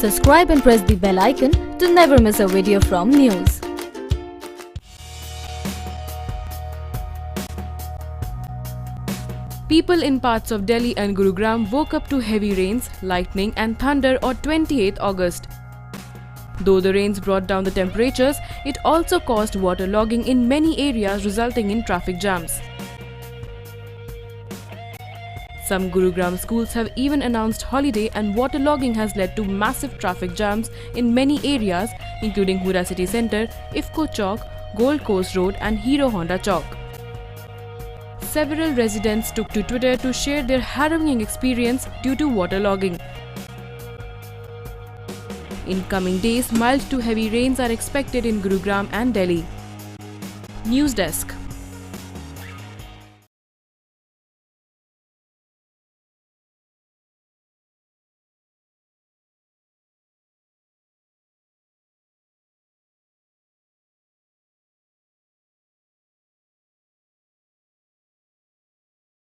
Subscribe and press the bell icon to never miss a video from NYOOOZ. People in parts of Delhi and Gurugram woke up to heavy rains, lightning and thunder on 28 August. Though the rains brought down the temperatures, it also caused waterlogging in many areas, resulting in traffic jams. Some Gurugram schools have even announced holiday, and waterlogging has led to massive traffic jams in many areas including Huda City Centre, Iffco Chowk, Gold Coast Road and Honda Chowk. Several residents took to Twitter to share their harrowing experience due to waterlogging. In coming days, mild to heavy rains are expected in Gurugram and Delhi. News Desk.